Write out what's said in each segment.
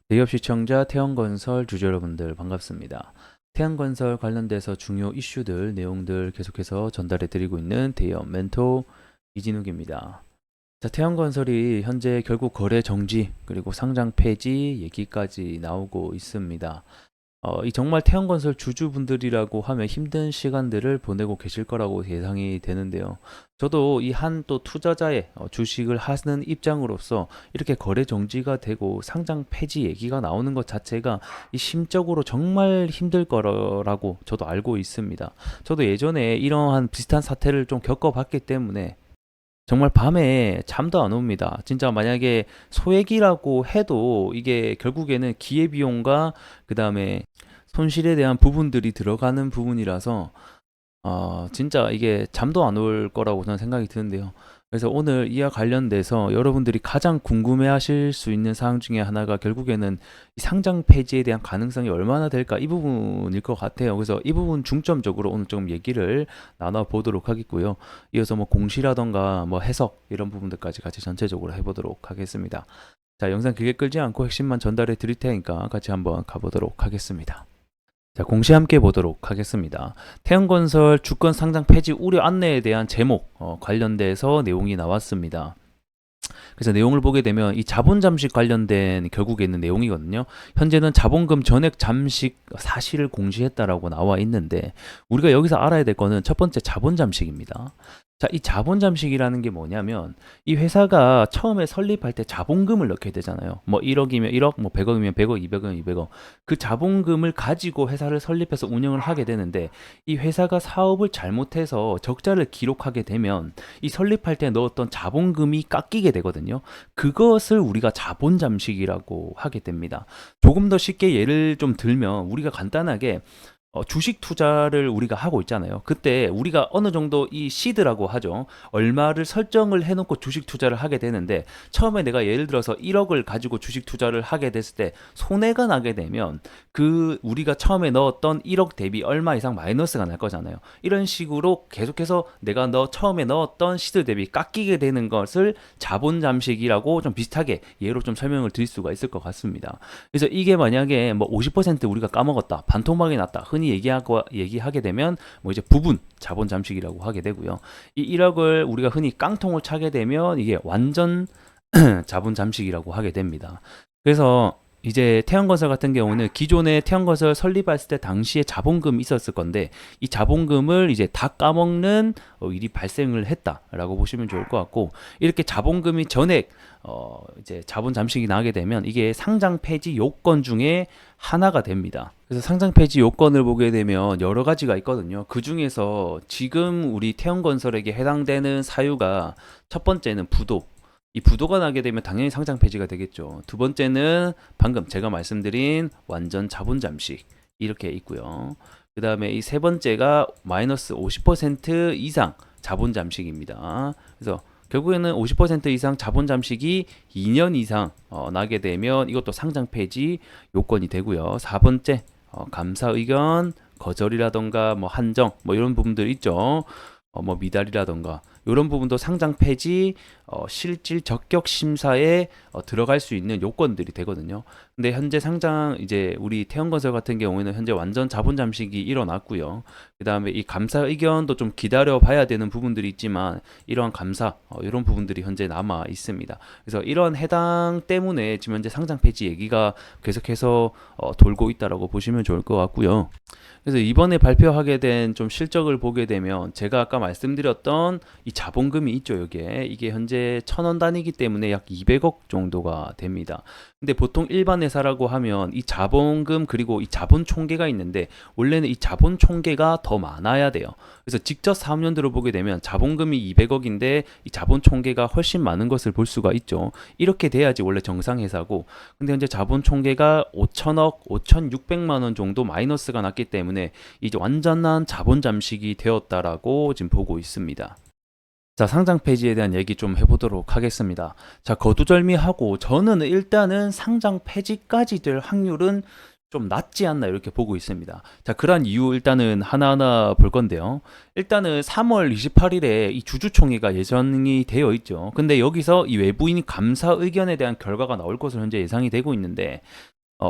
대기업 시청자 태형건설 주주 여러분들 반갑습니다. 태형건설 관련돼서 중요 이슈들, 내용들 계속해서 전달해 드리고 있는 대기업 멘토 이진욱입니다. 자, 태형건설이 현재 결국 거래 정지 그리고 상장 폐지 얘기까지 나오고 있습니다. 이 정말 태형건설 주주분들이라고 하면 힘든 시간들을 보내고 계실 거라고 예상이 되는데요. 저도 이 한 또 투자자의 주식을 하는 입장으로서 이렇게 거래 정지가 되고 상장 폐지 얘기가 나오는 것 자체가 이 심적으로 정말 힘들 거라고 저도 알고 있습니다. 저도 예전에 이러한 비슷한 사태를 좀 겪어봤기 때문에 정말 밤에 잠도 안 옵니다. 진짜 만약에 소액이라고 해도 이게 결국에는 기회비용과 그 다음에 손실에 대한 부분들이 들어가는 부분이라서 진짜 이게 잠도 안 올 거라고 저는 생각이 드는데요. 그래서 오늘 이와 관련돼서 여러분들이 가장 궁금해하실 수 있는 사항 중에 하나가 결국에는 이 상장 폐지에 대한 가능성이 얼마나 될까 이 부분일 것 같아요. 그래서 이 부분 중점적으로 오늘 좀 얘기를 나눠보도록 하겠고요. 이어서 뭐 공시라던가 뭐 해석 이런 부분들까지 같이 전체적으로 해보도록 하겠습니다. 자, 영상 길게 끌지 않고 핵심만 전달해 드릴 테니까 같이 한번 가보도록 하겠습니다. 자, 공시 함께 보도록 하겠습니다. 태형건설 주권 상장 폐지 우려 안내에 대한 제목 관련돼서 내용이 나왔습니다. 그래서 내용을 보게 되면 이 자본 잠식 관련된 결국에 있는 내용이거든요. 현재는 자본금 전액 잠식 사실을 공시했다라고 나와 있는데 우리가 여기서 알아야 될 거는 첫 번째 자본 잠식입니다. 자, 이 자본 잠식이라는 게 뭐냐면 이 회사가 처음에 설립할 때 자본금을 넣게 되잖아요. 뭐 1억이면 1억, 뭐 100억이면 100억, 200억이면 200억. 그 자본금을 가지고 회사를 설립해서 운영을 하게 되는데 이 회사가 사업을 잘못해서 적자를 기록하게 되면 이 설립할 때 넣었던 자본금이 깎이게 되거든요. 그것을 우리가 자본 잠식이라고 하게 됩니다. 조금 더 쉽게 예를 좀 들면 우리가 간단하게 주식 투자를 우리가 하고 있잖아요. 그때 우리가 어느 정도 이 시드라고 하죠. 얼마를 설정을 해놓고 주식 투자를 하게 되는데 처음에 내가 예를 들어서 1억을 가지고 주식 투자를 하게 됐을 때 손해가 나게 되면 그 우리가 처음에 넣었던 1억 대비 얼마 이상 마이너스가 날 거잖아요. 이런 식으로 계속해서 내가 처음에 넣었던 시드 대비 깎이게 되는 것을 자본 잠식이라고 좀 비슷하게 예로 좀 설명을 드릴 수가 있을 것 같습니다. 그래서 이게 만약에 뭐 50% 우리가 까먹었다, 반토막이 났다, 흔히 얘기하게 되면 뭐 이제 부분 자본 잠식이라고 하게 되고요. 이 1억을 우리가 흔히 깡통을 차게 되면 이게 완전 자본 잠식이라고 하게 됩니다. 그래서 이제 태형건설 같은 경우는 기존에 태형건설 설립했을 때 당시에 자본금이 있었을 건데 이 자본금을 이제 다 까먹는 일이 발생을 했다라고 보시면 좋을 것 같고 이렇게 자본금이 전액 이제 자본 잠식이 나게 되면 이게 상장 폐지 요건 중에 하나가 됩니다. 그래서 상장 폐지 요건을 보게 되면 여러 가지가 있거든요. 그 중에서 지금 우리 태형건설에게 해당되는 사유가 첫 번째는 부도. 이 부도가 나게 되면 당연히 상장 폐지가 되겠죠. 두 번째는 방금 제가 말씀드린 완전 자본 잠식 이렇게 있고요. 그 다음에 이 세 번째가 마이너스 50% 이상 자본 잠식입니다. 그래서 결국에는 50% 이상 자본 잠식이 2년 이상 나게 되면 이것도 상장 폐지 요건이 되고요. 4번째 감사 의견 거절이라던가 뭐 한정 뭐 이런 부분들 있죠. 뭐 미달이라던가 이런 부분도 상장 폐지 실질 적격 심사에 들어갈 수 있는 요건들이 되거든요. 근데 현재 상장 이제 우리 태형건설 같은 경우에는 현재 완전 자본 잠식이 일어났고요. 그다음에 이 감사 의견도 좀 기다려 봐야 되는 부분들이 있지만 이러한 감사 이런 부분들이 현재 남아 있습니다. 그래서 이런 해당 때문에 지금 현재 상장 폐지 얘기가 계속해서 돌고 있다라고 보시면 좋을 것 같고요. 그래서 이번에 발표하게 된 좀 실적을 보게 되면 제가 아까 말씀드렸던 이 자본금이 있죠. 여기에 이게 현재 1,000원 단위이기 때문에 약 200억 정도가 됩니다. 근데 보통 일반 회사라고 하면 이 자본금 그리고 이 자본 총계가 있는데 원래는 이 자본 총계가 더 많아야 돼요. 그래서 직접 사업연도를 보게 되면 자본금이 200억인데 이 자본 총계가 훨씬 많은 것을 볼 수가 있죠. 이렇게 돼야지 원래 정상 회사고 근데 현재 자본 총계가 5천억, 5,600만 원 정도 마이너스가 났기 때문에 이제 완전한 자본 잠식이 되었다라고 지금 보고 있습니다. 자, 상장 폐지에 대한 얘기 좀 해보도록 하겠습니다. 자, 거두절미하고 저는 일단은 상장 폐지까지 될 확률은 좀 낮지 않나 이렇게 보고 있습니다. 자, 그런 이유 일단은 하나하나 볼 건데요. 일단은 3월 28일에 이 주주총회가 예정이 되어 있죠. 근데 여기서 이 외부인 감사 의견에 대한 결과가 나올 것으로 현재 예상이 되고 있는데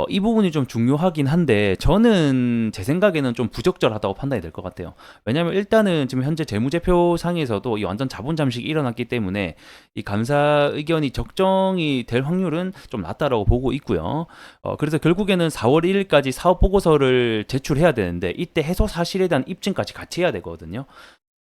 이 부분이 좀 중요하긴 한데 저는 제 생각에는 좀 부적절하다고 판단이 될 것 같아요. 왜냐하면 일단은 지금 현재 재무제표상에서도 이 완전 자본 잠식이 일어났기 때문에 이 감사 의견이 적정이 될 확률은 좀 낮다라고 보고 있고요. 그래서 결국에는 4월 1일까지 사업 보고서를 제출해야 되는데 이때 해소 사실에 대한 입증까지 같이 해야 되거든요.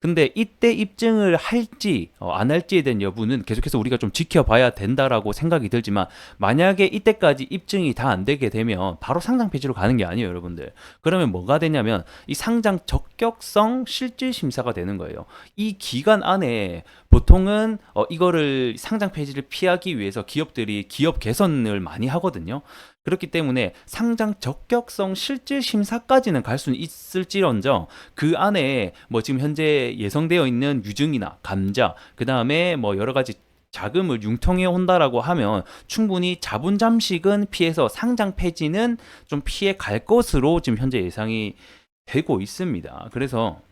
근데 이때 입증을 할지 안 할지에 대한 여부는 계속해서 우리가 좀 지켜봐야 된다라고 생각이 들지만, 만약에 이때까지 입증이 다 안 되게 되면 바로 상장 폐지로 가는 게 아니에요, 여러분들. 그러면 뭐가 되냐면 이 상장 적격성 실질 심사가 되는 거예요. 이 기간 안에 보통은 이거를 상장 폐지를 피하기 위해서 기업들이 기업 개선을 많이 하거든요. 그렇기 때문에 상장 적격성 실질 심사까지는 갈 수는 있을지언정 그 안에 뭐 지금 현재 예상되어 있는 유증이나 감자, 그 다음에 뭐 여러 가지 자금을 융통해 온다라고 하면 충분히 자본 잠식은 피해서 상장 폐지는 좀 피해 갈 것으로 지금 현재 예상이 되고 있습니다. 그래서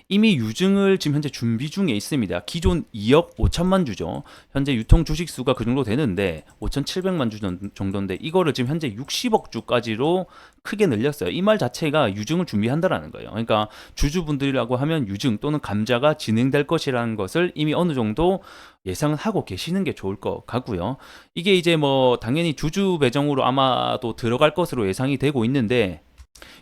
이미 유증을 지금 현재 준비 중에 있습니다. 기존 2억 5천만 주죠. 현재 유통 주식 수가 그 정도 되는데 5,700만 주 정도인데 이거를 지금 현재 60억 주까지로 크게 늘렸어요. 이 말 자체가 유증을 준비한다라는 거예요. 그러니까 주주분들이라고 하면 유증 또는 감자가 진행될 것이라는 것을 이미 어느 정도 예상은 하고 계시는 게 좋을 것 같고요. 이게 이제 뭐 당연히 주주 배정으로 아마도 들어갈 것으로 예상이 되고 있는데,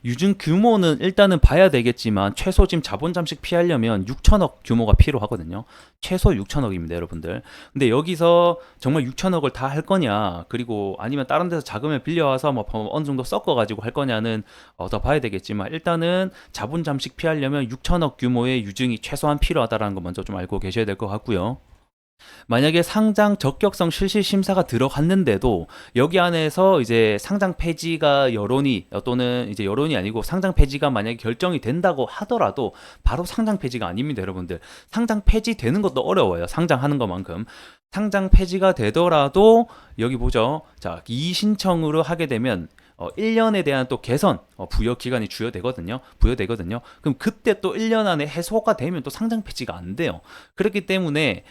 유증 규모는 일단은 봐야 되겠지만 최소 지금 자본 잠식 피하려면 6천억 규모가 필요하거든요. 최소 6천억입니다, 여러분들. 근데 여기서 정말 6천억을 다 할 거냐, 그리고 아니면 다른 데서 자금을 빌려와서 뭐 어느 정도 섞어가지고 할 거냐는 더 봐야 되겠지만, 일단은 자본 잠식 피하려면 6천억 규모의 유증이 최소한 필요하다는 거 먼저 좀 알고 계셔야 될 것 같고요. 만약에 상장 적격성 실시 심사가 들어갔는데도 여기 안에서 이제 상장 폐지가 여론이 또는 이제 여론이 아니고 상장 폐지가 만약에 결정이 된다고 하더라도 바로 상장 폐지가 아닙니다, 여러분들. 상장 폐지 되는 것도 어려워요. 상장하는 것만큼. 상장 폐지가 되더라도 여기 보죠. 자, 이의 신청으로 하게 되면 1년에 대한 또 개선 부여 기간이 부여되거든요. 그럼 그때 또 1년 안에 해소가 되면 또 상장 폐지가 안 돼요. 그렇기 때문에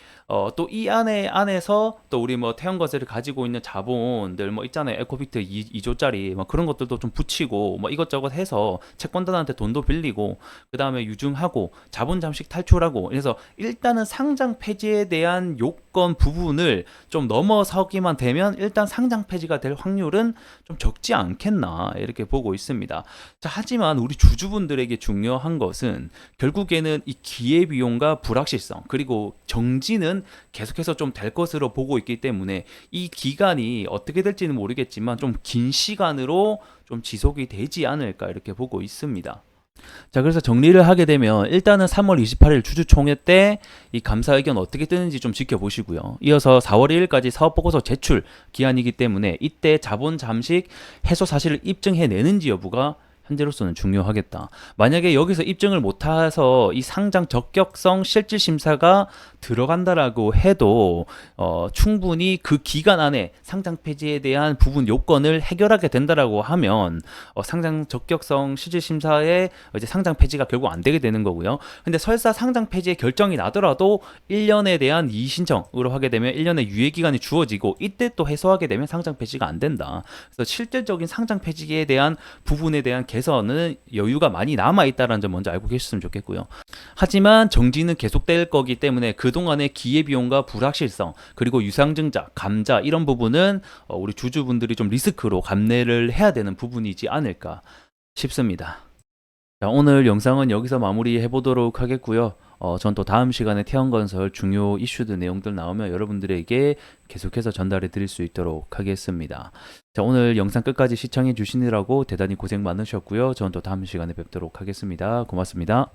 또 이 안에서 또 우리 뭐 태양거세를 가지고 있는 자본들 뭐 있잖아요. 에코피트 2조짜리 뭐 그런 것들도 좀 붙이고 뭐 이것저것 해서 채권단한테 돈도 빌리고 그 다음에 유증하고 자본 잠식 탈출하고, 그래서 일단은 상장 폐지에 대한 요건 부분을 좀 넘어서기만 되면 일단 상장 폐지가 될 확률은 좀 적지 않겠나 이렇게 보고 있습니다. 자, 하지만 우리 주주분들에게 중요한 것은 결국에는 이 기회비용과 불확실성 그리고 정지는 계속해서 좀 될 것으로 보고 있기 때문에 이 기간이 어떻게 될지는 모르겠지만 좀 긴 시간으로 좀 지속이 되지 않을까 이렇게 보고 있습니다. 자, 그래서 정리를 하게 되면 일단은 3월 28일 주주총회 때 이 감사 의견 어떻게 뜨는지 좀 지켜보시고요. 이어서 4월 1일까지 사업보고서 제출 기한이기 때문에 이때 자본 잠식 해소 사실을 입증해내는지 여부가 현재로서는 중요하겠다. 만약에 여기서 입증을 못해서 이 상장 적격성 실질 심사가 들어간다라고 해도 충분히 그 기간 안에 상장 폐지에 대한 부분 요건을 해결하게 된다라고 하면 상장 적격성 실질 심사에 이제 상장 폐지가 결국 안 되게 되는 거고요. 근데 설사 상장 폐지의 결정이 나더라도 1년에 대한 이의 신청으로 하게 되면 1년의 유예 기간이 주어지고 이때 또 해소하게 되면 상장 폐지가 안 된다. 그래서 실질적인 상장 폐지에 대한 부분에 대한 개선은 여유가 많이 남아 있다는 점 먼저 알고 계셨으면 좋겠고요. 하지만 정지는 계속될 거기 때문에 그동안의 기회비용과 불확실성 그리고 유상증자, 감자 이런 부분은 우리 주주분들이 좀 리스크로 감내를 해야 되는 부분이지 않을까 싶습니다. 자, 오늘 영상은 여기서 마무리해 보도록 하겠고요. 전 또 다음 시간에 태양건설 중요 이슈들 내용들 나오면 여러분들에게 계속해서 전달해 드릴 수 있도록 하겠습니다. 자, 오늘 영상 끝까지 시청해 주시느라고 대단히 고생 많으셨고요. 전 또 다음 시간에 뵙도록 하겠습니다. 고맙습니다.